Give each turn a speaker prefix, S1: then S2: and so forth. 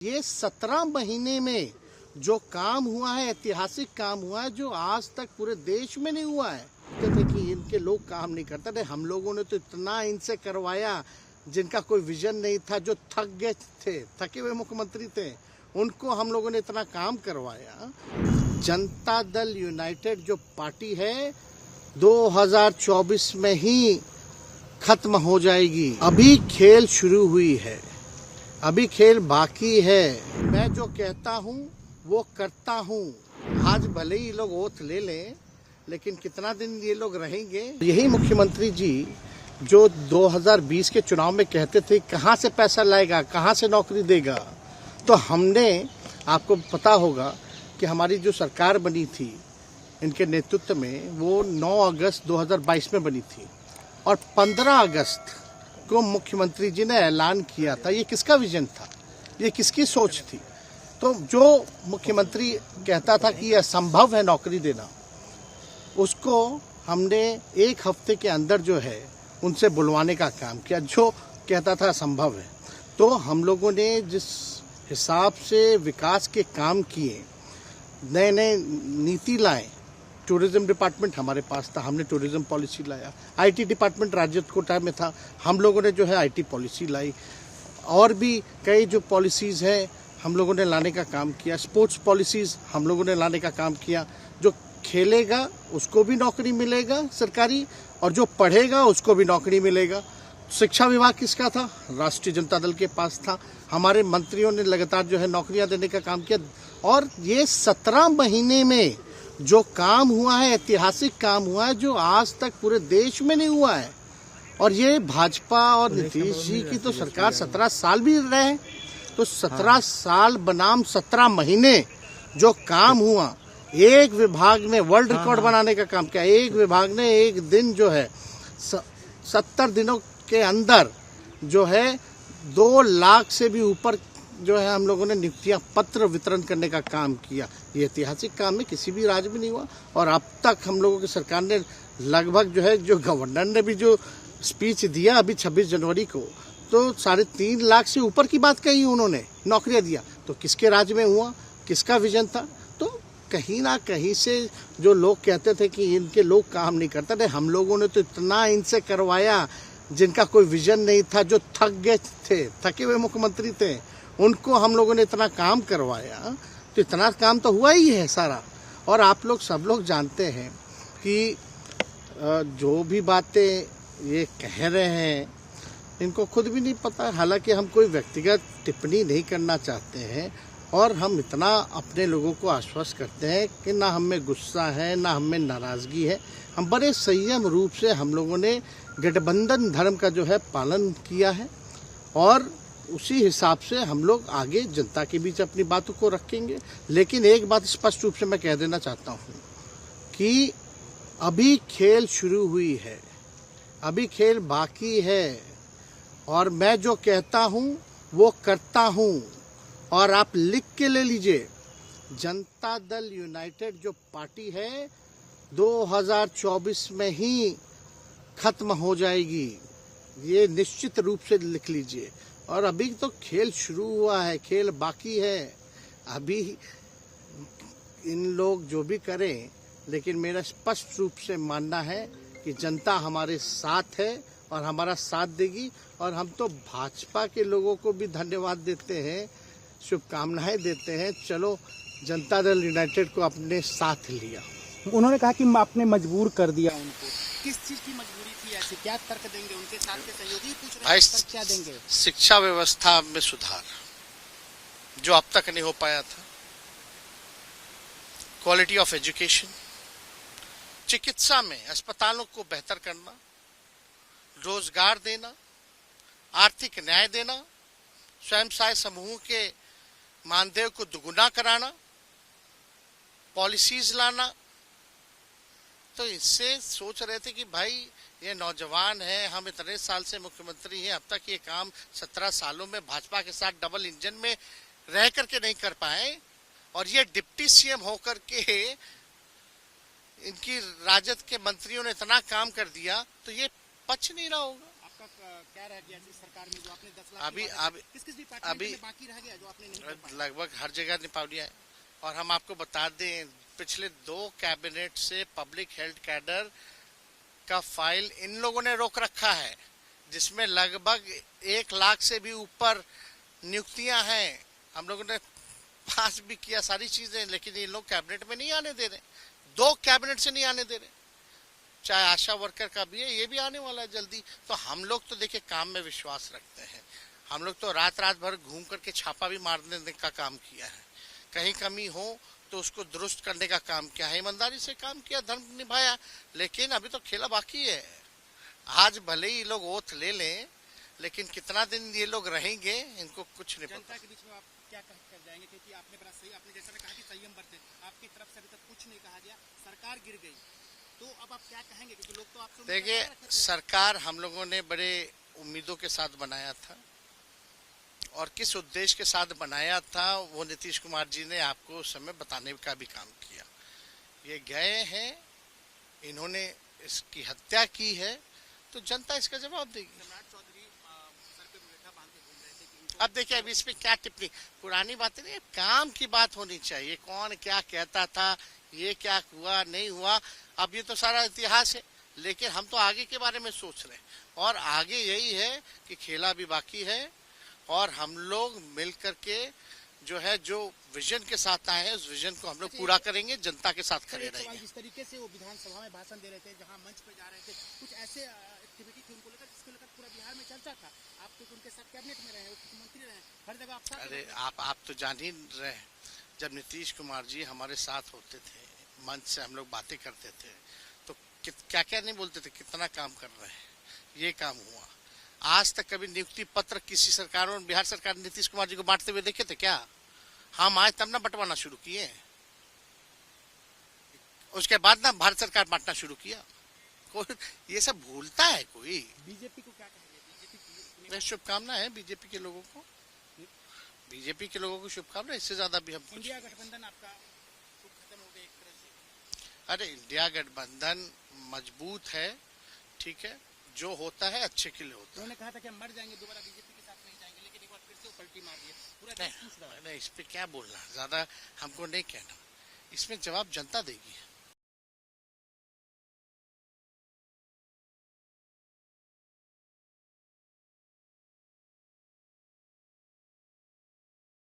S1: ये 17 महीने में जो काम हुआ है, ऐतिहासिक काम हुआ है, जो आज तक पूरे देश में नहीं हुआ है। कहते थे कि इनके लोग काम नहीं करते थे, हम लोगों ने तो इतना इनसे करवाया जिनका कोई विजन नहीं था, जो थक गए थे, थके हुए मुख्यमंत्री थे, उनको हम लोगों ने इतना काम करवाया। जनता दल यूनाइटेड जो पार्टी है 2024 में ही खत्म हो जाएगी। अभी खेल शुरू हुई है, अभी खेल बाकी है। मैं जो कहता हूँ वो करता हूँ। आज भले ही लोग ओथ ले लें, लेकिन कितना दिन ये लोग रहेंगे। यही मुख्यमंत्री जी जो 2020 के चुनाव में कहते थे कहाँ से पैसा लाएगा, कहाँ से नौकरी देगा, तो हमने, आपको पता होगा कि हमारी जो सरकार बनी थी इनके नेतृत्व में, वो 9 अगस्त 2022 में बनी थी और 15 अगस्त को मुख्यमंत्री जी ने ऐलान किया था। ये किसका विजन था, ये किसकी सोच थी? तो जो मुख्यमंत्री कहता था कि यह असंभव है नौकरी देना, उसको हमने एक हफ्ते के अंदर जो है उनसे बुलवाने का काम किया। जो कहता था असंभव है, तो हम लोगों ने जिस हिसाब से विकास के काम किए, नए नए नीति लाए, टूरिज्म डिपार्टमेंट हमारे पास था, हमने टूरिज्म पॉलिसी लाया। आईटी डिपार्टमेंट राज्य कोटा में था, हम लोगों ने जो है आईटी पॉलिसी लाई। और भी कई जो पॉलिसीज़ हैं हम लोगों ने लाने का काम किया। स्पोर्ट्स पॉलिसीज़ हम लोगों ने लाने का काम किया। जो खेलेगा उसको भी नौकरी मिलेगा सरकारी, और जो पढ़ेगा उसको भी नौकरी मिलेगा। शिक्षा विभाग किसका था? राष्ट्रीय जनता दल के पास था। हमारे मंत्रियों ने लगातार जो है नौकरियां देने का काम किया। और ये 17 महीने में जो काम हुआ है, ऐतिहासिक काम हुआ है, जो आज तक पूरे देश में नहीं हुआ है। और ये भाजपा और नीतीश जी की तो सरकार 17 साल भी रहे, तो 17 साल बनाम 17 महीने जो काम हुआ, एक विभाग ने वर्ल्ड रिकॉर्ड बनाने का काम किया। एक विभाग ने एक दिन जो है 70 दिनों के अंदर जो है 2 लाख से भी ऊपर जो है हम लोगों ने नियुक्तियां पत्र वितरण करने का काम किया। ये ऐतिहासिक काम है, किसी भी राज्य में नहीं हुआ। और अब तक हम लोगों की सरकार ने लगभग जो है, जो गवर्नर ने भी जो स्पीच दिया अभी 26 जनवरी को, तो 3.5 लाख से ऊपर की बात कही उन्होंने, नौकरियां दिया। तो किसके राज्य में हुआ, किसका विजन था? तो कहीं ना कहीं से जो लोग कहते थे कि इनके लोग काम नहीं करते थे, हम लोगों ने तो इतना इनसे करवाया जिनका कोई विजन नहीं था, जो थक गए थे, थके हुए मुख्यमंत्री थे, उनको हम लोगों ने इतना काम करवाया। तो इतना काम तो हुआ ही है सारा। और आप लोग सब लोग जानते हैं कि जो भी बातें ये कह रहे हैं इनको खुद भी नहीं पता। हालांकि हम कोई व्यक्तिगत टिप्पणी नहीं करना चाहते हैं, और हम इतना अपने लोगों को आश्वस्त करते हैं कि ना हम में गुस्सा है, ना हम में नाराज़गी है। हम बड़े संयम रूप से हम लोगों ने गठबंधन धर्म का जो है पालन किया है, और उसी हिसाब से हम लोग आगे जनता के बीच अपनी बातों को रखेंगे। लेकिन एक बात स्पष्ट रूप से मैं कह देना चाहता हूँ कि अभी खेल शुरू हुई है, अभी खेल बाकी है। और मैं जो कहता हूँ वो करता हूँ। और आप लिख के ले लीजिए, जनता दल यूनाइटेड जो पार्टी है 2024 में ही खत्म हो जाएगी। ये निश्चित रूप से लिख लीजिए। और अभी तो खेल शुरू हुआ है, खेल बाकी है। अभी इन लोग जो भी करें, लेकिन मेरा स्पष्ट रूप से मानना है कि जनता हमारे साथ है और हमारा साथ देगी। और हम तो भाजपा के लोगों को भी धन्यवाद देते हैं, शुभकामनाएं देते हैं। चलो, जनता दल यूनाइटेड को अपने साथ लिया।
S2: उन्होंने कहा कि आपने मजबूर कर दिया उनको।
S3: किस चीज की मजबूरी थी ऐसी? क्या तर्क देंगे? उनके साथ के सहयोगी पूछ रहे
S1: भाई,
S3: हैं, क्या देंगे?
S1: शिक्षा व्यवस्था में सुधार जो अब तक नहीं हो पाया था, क्वालिटी ऑफ एजुकेशन, चिकित्सा में अस्पतालों को बेहतर करना, रोजगार देना, आर्थिक न्याय देना, स्वयं सहायता समूह के मानदेय को दुगुना कराना, पॉलिसीज लाना। तो इससे सोच रहे थे कि भाई ये नौजवान है, हम इतने साल से मुख्यमंत्री हैं, अब तक ये काम 17 सालों में भाजपा के साथ डबल इंजन में रह करके नहीं कर पाए, और ये डिप्टी सीएम होकर के इनकी राजद के मंत्रियों ने इतना काम कर दिया, तो ये पच नहीं रहा होगा।
S3: आपका क्या रह गया इस सरकार में जो आपने 10 लाख
S1: अभी
S3: किस किस डिपार्टमेंट में बाकी रह गया जो आपने नहीं कर पाया?
S1: लगभग हर जगह निपा लिया है। और हम आपको बता दें, पिछले 2 कैबिनेट से पब्लिक हेल्थ कैडर का फाइल इन लोगों ने रोक रखा है, जिसमें लगभग 1 लाख से भी ऊपर नियुक्तियां हैं। हम लोगों ने पास भी किया सारी चीजें, लेकिन ये लोग कैबिनेट में नहीं आने दे रहे। 2 कैबिनेट से नहीं आने दे रहे। चाहे आशा वर्कर का भी है, ये भी आने वाला है जल्दी। तो हम लोग तो देखिए काम में विश्वास रखते हैं। हम लोग तो रात भर घूम करके छापा भी मारने का काम किया है। कहीं कमी हो तो उसको दुरुस्त करने का काम किया है, ईमानदारी से काम किया, धर्म निभाया। लेकिन अभी तो खेला बाकी है। आज भले ही लोग ओथ ले लें, लेकिन कितना दिन ये लोग रहेंगे इनको कुछ नहीं
S3: जनता
S1: पता।
S3: के बीच में आप क्या कर जाएंगे, क्योंकि आपने बड़ा सही, आपने जैसा कहा कि संयम बरते, आपकी तरफ से अभी तक कुछ नहीं कहा गया, सरकार गिर गई, तो अब आप क्या कहेंगे? क्योंकि लोग तो आपसे
S1: देखिए, सरकार हम लोगों ने बड़े उम्मीदों के साथ बनाया था, और किस उद्देश्य के साथ बनाया था वो नीतीश कुमार जी ने आपको उस समय बताने का भी काम किया। ये गए हैं, इन्होंने इसकी हत्या की है, तो जनता इसका जवाब देगी।
S3: सम्राट चौधरी सर पे मुलेठा बांध के घूम रहे थे कि इनको
S1: अब देखिए, अब इसमें क्या टिप्पणी, पुरानी बातें नहीं, काम की बात होनी चाहिए। कौन क्या कहता था, ये क्या हुआ नहीं हुआ, अब ये तो सारा इतिहास है। लेकिन हम तो आगे के बारे में सोच रहे हैं, और आगे यही है कि खेला भी बाकी है, और हम लोग मिल करके जो है, जो विजन के साथ आए हैं, उस विजन को हम लोग पूरा करेंगे, जनता के साथ खड़े
S3: एक सवाल,
S1: रहेंगे।
S3: जिस तरीके से वो विधानसभा में भाषण दे रहे थे, जहां मंच पे जा रहे थे, कुछ ऐसे एक्टिविटी थी उनको लेकर जिसको लेकर पूरा बिहार में चर्चा था। आप तो उनके साथ कैबिनेट में रहे, मुख्यमंत्री रहे, हर जगह आप साथ
S1: अरे
S3: रहे।
S1: आप तो जान ही रहे हैं, जब नीतीश कुमार जी हमारे साथ होते थे, मंच से हम लोग बातें करते थे, तो क्या क्या नहीं बोलते थे, कितना काम कर रहे हैं, ये काम हुआ। आज तक कभी नियुक्ति पत्र किसी सरकारों ने, बिहार सरकार ने नीतीश कुमार जी को बांटते हुए देखे थे क्या? हम आए तब ना बंटवाना शुरू किए, उसके बाद ना भारत सरकार बांटना शुरू किया। कोई ये सब भूलता है कोई?
S3: बीजेपी को क्या कहेंगे? बीजेपी
S1: मैं शुभकामना है बीजेपी के लोगों को, बीजेपी के लोगों को शुभकामना। इससे ज्यादा भी हम कुछ,
S3: इंडिया गठबंधन आपका तो खत्म हो गया एक तरह से।
S1: अरे इंडिया गठबंधन मजबूत है, ठीक है, जो होता है अच्छे के लिए होता है।
S3: उन्होंने कहा था कि हम मर जाएंगे, दोबारा बीजेपी के साथ नहीं जाएंगे, लेकिन एक बार फिर से वो पलटी मार दिए। पूरा देश पूछ रहा है।
S1: नहीं, इस पे क्या बोलना, ज्यादा हमको नहीं कहना, इसमें जवाब जनता देगी।